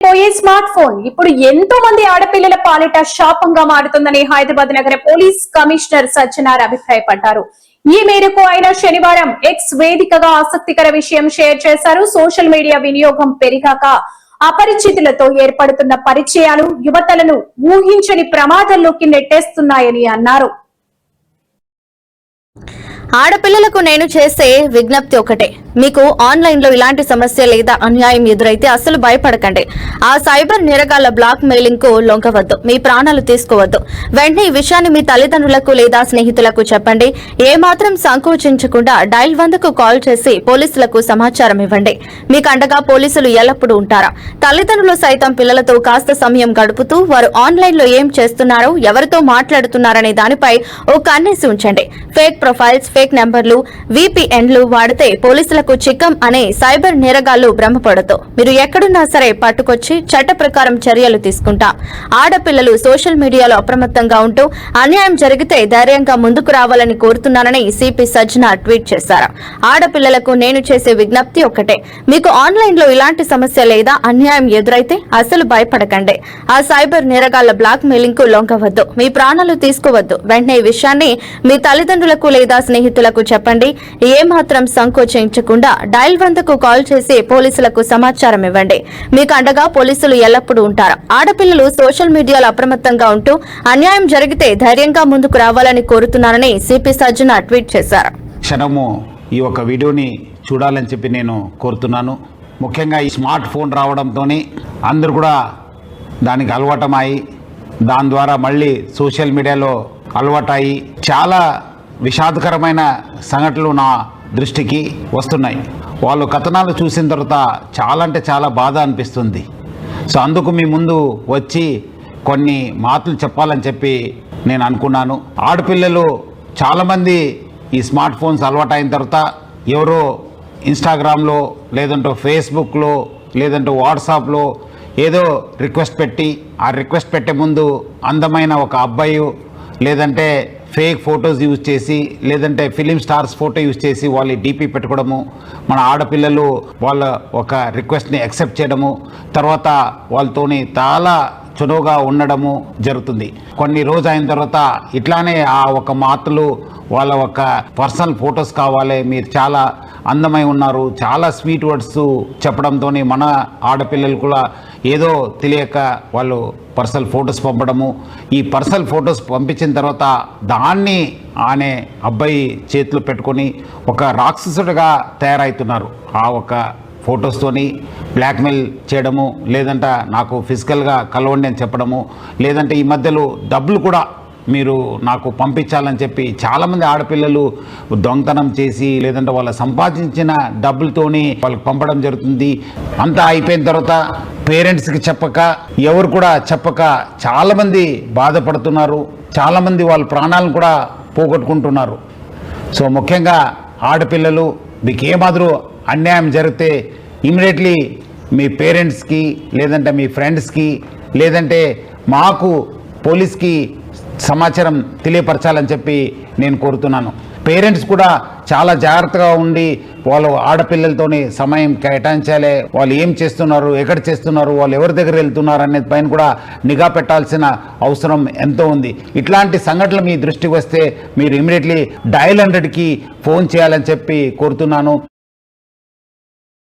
పోయే smart phone ఇప్పుడు ఎంతో మంది ఆడపిల్లల పాలిట శాపంగా మారుతుందని హైదరాబాద్ నగర పోలీస్ కమిషనర్ సజ్జనార్ అభిప్రాయపడ్డారు. ఈ మేరకు ఆయన శనివారం ఎక్స్ వేదికగా ఆసక్తికర విషయం షేర్ చేశారు. సోషల్ మీడియా వినియోగం పెరిగాక అపరిచితులతో ఏర్పడుతున్న పరిచయాలు యువతలను ఊహించని ప్రమాదంలోకి నెట్టేస్తున్నాయని అన్నారు. ఆడపిల్లలకు నేను చేసే విజ్ఞప్తి ఒకటే, మీకు ఆన్లైన్ లో ఇలాంటి సమస్య లేదా అన్యాయం ఎదురైతే అస్సలు భయపడకండి. ఆ సైబర్ నేరగాళ్ల బ్లాక్ మెయిలింగ్ కు లొంగవద్దు, మీ ప్రాణాలు తీసుకోవద్దు. వెంటనే ఈ విషయాన్ని మీ తల్లిదండ్రులకు లేదా స్నేహితులకు చెప్పండి. ఏమాత్రం సంకోచించకుండా డైల్ 100కు కాల్ చేసి పోలీసులకు సమాచారం ఇవ్వండి. మీకు అండగా పోలీసులు ఎల్లప్పుడూ ఉంటారా. తల్లిదండ్రులు సైతం పిల్లలతో కాస్త సమయం గడుపుతూ వారు ఆన్లైన్ లో ఏం చేస్తున్నారో, ఎవరితో మాట్లాడుతున్నారనే దానిపై ఓ కన్నేసి ఉంచండి. ఫేక్ ప్రొఫైల్స్, ఫేక్ నెంబర్లు, VPNలు వాడితే పోలీసులకు చిక్కం అనే సైబర్ నేరగాళ్లు భ్రమపడదు. మీరు ఎక్కడున్నా సరే పట్టుకొచ్చి చట్ట ప్రకారం చర్యలు తీసుకుంటాం. ఆడపిల్లలు సోషల్ మీడియాలో అప్రమత్తంగా ఉంటూ అన్యాయం జరిగితే ధైర్యంగా ముందుకు రావాలని కోరుతున్నానని సిపి సజ్జనార్ ట్వీట్ చేశారు. ఆడపిల్లలకు నేను చేసే విజ్ఞప్తి ఒక్కటే, మీకు ఆన్లైన్ లో ఇలాంటి సమస్య లేదా అన్యాయం ఎదురైతే అసలు భయపడకండి. ఆ సైబర్ నేరగాళ్ల బ్లాక్ మెయిలింగ్ కు లొంగవద్దు, మీ ప్రాణాలు తీసుకోవద్దు. వెంటనే ఈ విషయాన్ని మీ తల్లిదండ్రులకు లేదా స్నేహితులకు చెప్పండి. ఏమాత్రం సంకోచించకుండా డైల్ 100కు కాల్ చేసి పోలీసులకు సమాచారం ఇవ్వండి. మీకు అండగా పోలీసులు ఎల్లప్పుడూ ఉంటారు. ఆడపిల్లలు సోషల్ మీడియాలో అప్రమత్తంగా ఉంటూ అన్యాయం జరిగితే ధైర్యంగా ముందుకు రావాలని కోరుతున్నానని సిపి సజ్జనార్ ట్వీట్ చేశారు. క్షణము ఈ ఒక వీడియోని చూడాలని చెప్పి నేను కోరుతున్నాను. ముఖ్యంగా ఈ స్మార్ట్ ఫోన్ రావడంతోనే అందరూ కూడా దానికి అలవాటమై దాని ద్వారా మళ్ళీ సోషల్ మీడియాలో అలవాటయి చాలా విషాదకరమైన సంఘటనలు నా దృష్టికి వస్తున్నాయి. వాళ్ళు కథనాలు చూసిన తర్వాత చాలా అంటే చాలా బాధ అనిపిస్తుంది. సో అందుకు మీ ముందు వచ్చి కొన్ని మాటలు చెప్పాలని చెప్పి నేను అనుకున్నాను. ఆడపిల్లలు చాలామంది ఈ స్మార్ట్ ఫోన్స్ అలవాటు అయిన తర్వాత ఎవరో ఇన్స్టాగ్రామ్లో, లేదంటే ఫేస్బుక్లో, లేదంటే వాట్సాప్లో ఏదో రిక్వెస్ట్ పెట్టి, ఆ రిక్వెస్ట్ పెట్టే ముందు అందమైన ఒక అబ్బాయి లేదంటే ఫేక్ ఫొటోస్ యూజ్ చేసి, లేదంటే ఫిలిం స్టార్స్ ఫోటో యూజ్ చేసి వాళ్ళు DP పెట్టుకోవడము, మన ఆడపిల్లలు వాళ్ళ ఒక రిక్వెస్ట్ని యాక్సెప్ట్ చేయడము, తర్వాత వాళ్ళతోని చాలా చనువుగా ఉండడము జరుగుతుంది. కొన్ని రోజు అయిన తర్వాత ఇట్లానే ఆ ఒక మాటలు, వాళ్ళ ఒక పర్సనల్ ఫొటోస్ కావాలి, మీరు చాలా అందమై ఉన్నారు, చాలా స్వీట్ వర్డ్స్ చెప్పడంతో మన ఆడపిల్లలు కూడా ఏదో తెలియక వాళ్ళు పర్సనల్ ఫొటోస్ పంపడము. ఈ పర్సనల్ ఫొటోస్ పంపించిన తర్వాత దాన్ని ఆనే అబ్బాయి చేతిలో పెట్టుకొని ఒక రాక్షసుడిగా తయారవుతున్నారు. ఆ ఒక ఫొటోస్తోని బ్లాక్మెయిల్ చేయడము, లేదంటే నాకు ఫిజికల్గా కలవండి అని చెప్పడము, లేదంటే ఈ మధ్యలో డబ్బులు కూడా మీరు నాకు పంపించాలని చెప్పి చాలామంది ఆడపిల్లలు దొంగతనం చేసి, లేదంటే వాళ్ళ సంపాదించిన డబ్బులతోని వాళ్ళకి పంపడం జరుగుతుంది. అంతా అయిపోయిన తర్వాత పేరెంట్స్కి చెప్పక, ఎవరు కూడా చెప్పక చాలామంది బాధపడుతున్నారు. చాలామంది వాళ్ళ ప్రాణాలను కూడా పోగొట్టుకుంటున్నారు. సో ముఖ్యంగా ఆడపిల్లలు మీకు ఏమాదిరూ అన్యాయం జరిగితే ఇమీడియట్లీ మీ పేరెంట్స్కి, లేదంటే మీ ఫ్రెండ్స్కి, లేదంటే మాకు పోలీస్కి సమాచారం తెలియపరచాలని చెప్పి నేను కోరుతున్నాను. పేరెంట్స్ కూడా చాలా జాగ్రత్తగా ఉండి వాళ్ళు ఆడపిల్లలతోని సమయం కేటాయించాలి. వాళ్ళు ఏం చేస్తున్నారు, ఎక్కడ చేస్తున్నారు, వాళ్ళు ఎవరి దగ్గర వెళ్తున్నారు అనే పైన కూడా నిఘా పెట్టాల్సిన అవసరం ఎంతో ఉంది. ఇట్లాంటి సంఘటనలు మీ దృష్టికి వస్తే మీరు ఇమీడియట్లీ డయల్ 100కి ఫోన్ చేయాలని చెప్పి కోరుతున్నాను.